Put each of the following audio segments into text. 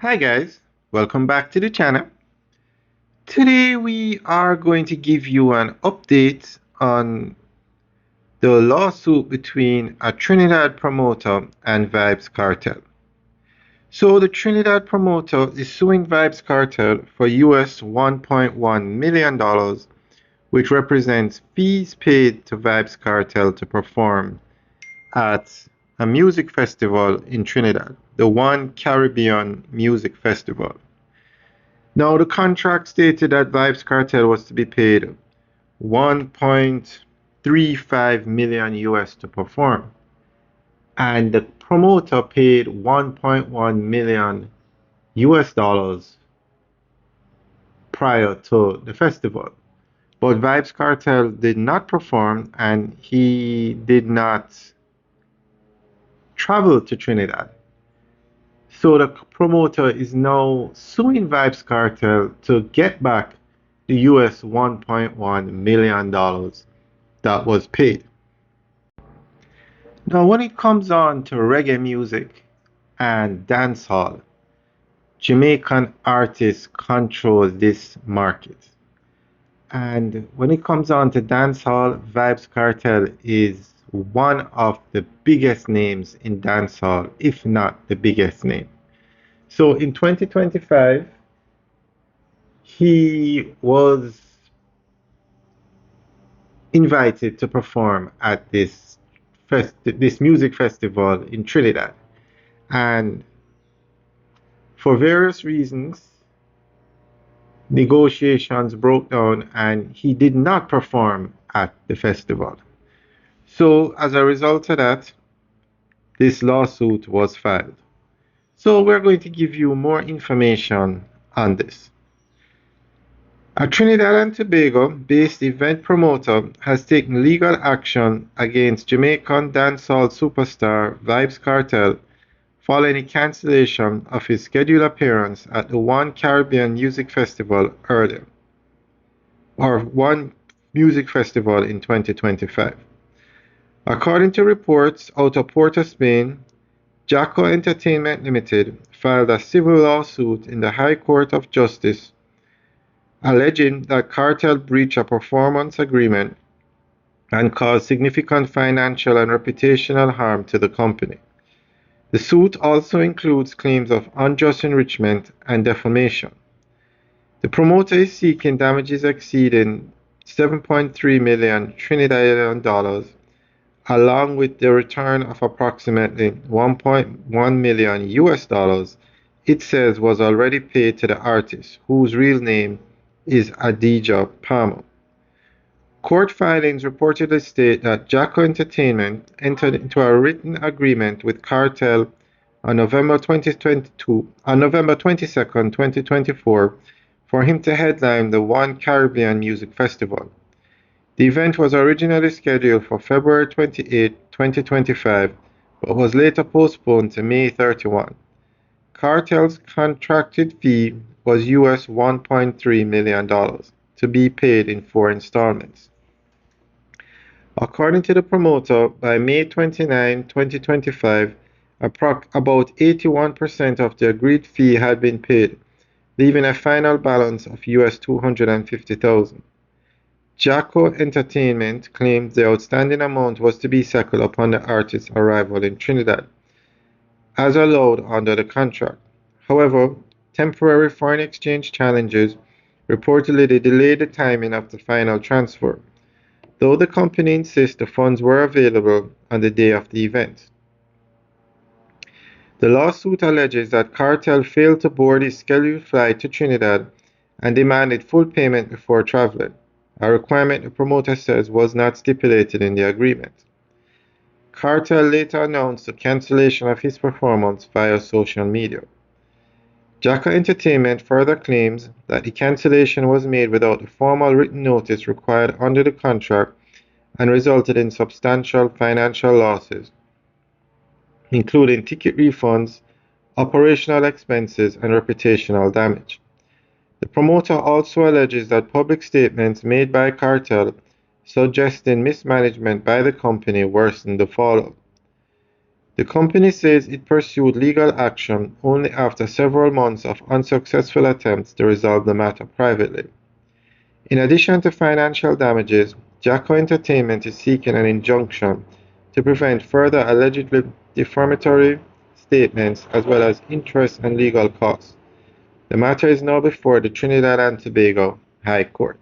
Hi guys, welcome back to the channel. Today we are going to give you an update on the lawsuit between a Trinidad promoter and Vybz Kartel. So the Trinidad promoter is suing Vybz Kartel for US $1.1 million, which represents fees paid to Vybz Kartel to perform at a music festival in Trinidad, the One Caribbean Music Festival. Now, the contract stated that Vybz Kartel was to be paid 1.35 million US to perform, and the promoter paid 1.1 million US dollars prior to the festival. But Vybz Kartel did not perform and he did not travel to Trinidad. So the promoter is now suing Vybz Kartel to get back the US $1.1 million that was paid. Now, when it comes on to reggae music and dancehall, Jamaican artists control this market. And when it comes on to dancehall, Vybz Kartel is one of the biggest names in dancehall, if not the biggest name. So in 2025, he was invited to perform at this music festival in Trinidad, and for various reasons, negotiations broke down, and he did not perform at the festival. So, as a result of that, this lawsuit was filed. So, we're going to give you more information on this. A Trinidad and Tobago-based event promoter has taken legal action against Jamaican dancehall superstar Vybz Kartel following the cancellation of his scheduled appearance at the One Caribbean Music Festival One Music Festival in 2025. According to reports out of Port of Spain, Jacko Entertainment Limited filed a civil lawsuit in the High Court of Justice alleging that Kartel breached a performance agreement and caused significant financial and reputational harm to the company. The suit also includes claims of unjust enrichment and defamation. The promoter is seeking damages exceeding 7.3 million Trinidadian dollars, along with the return of approximately 1.1 million US dollars it says was already paid to the artist, whose real name is Adidja Palmer. Court filings reportedly state that Jacko Entertainment entered into a written agreement with Kartel on November 22nd, 2024, for him to headline the One Caribbean Music Festival. The event was originally scheduled for February 28, 2025, but was later postponed to May 31. Kartel's contracted fee was US $1.3 million to be paid in 4 installments. According to the promoter, by May 29, 2025, about 81% of the agreed fee had been paid, leaving a final balance of US $250,000. Jacko Entertainment claimed the outstanding amount was to be settled upon the artist's arrival in Trinidad, as allowed under the contract. However, temporary foreign exchange challenges reportedly delayed the timing of the final transfer, though the company insists the funds were available on the day of the event. The lawsuit alleges that Kartel failed to board his scheduled flight to Trinidad and demanded full payment before traveling, a requirement the promoter says was not stipulated in the agreement. Kartel later announced the cancellation of his performance via social media. Jacko Entertainment further claims that the cancellation was made without the formal written notice required under the contract and resulted in substantial financial losses, including ticket refunds, operational expenses, and reputational damage. The promoter also alleges that public statements made by Kartel suggesting mismanagement by the company worsened the fallout. The company says it pursued legal action only after several months of unsuccessful attempts to resolve the matter privately. In addition to financial damages, Jacko Entertainment is seeking an injunction to prevent further allegedly defamatory statements as well as interest and legal costs. The matter is now before the Trinidad and Tobago High Court.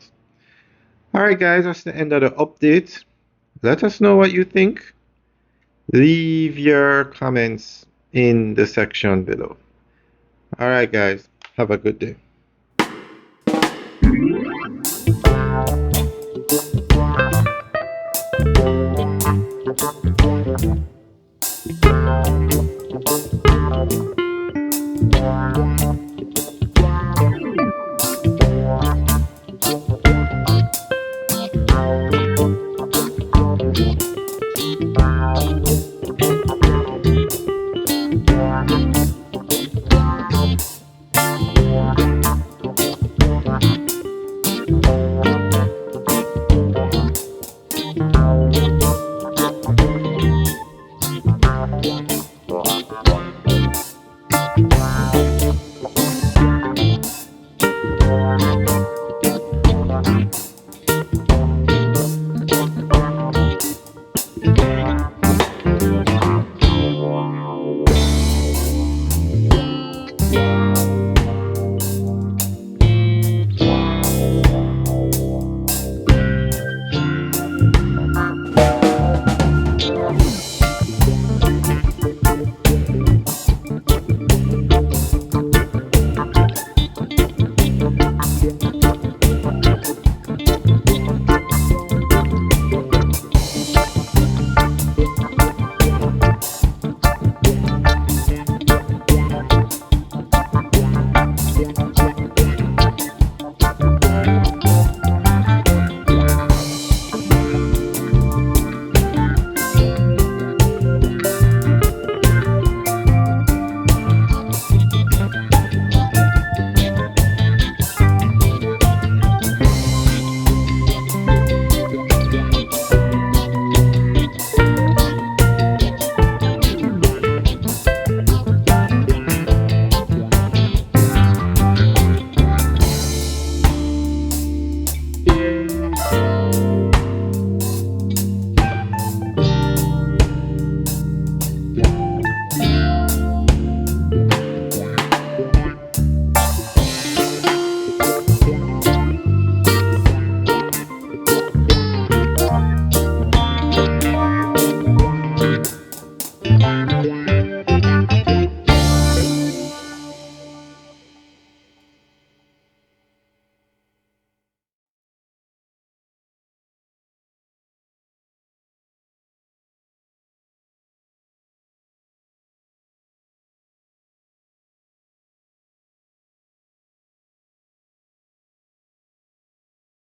Alright guys, that's the end of the update. Let us know what you think. Leave your comments in the section below. Alright guys, have a good day.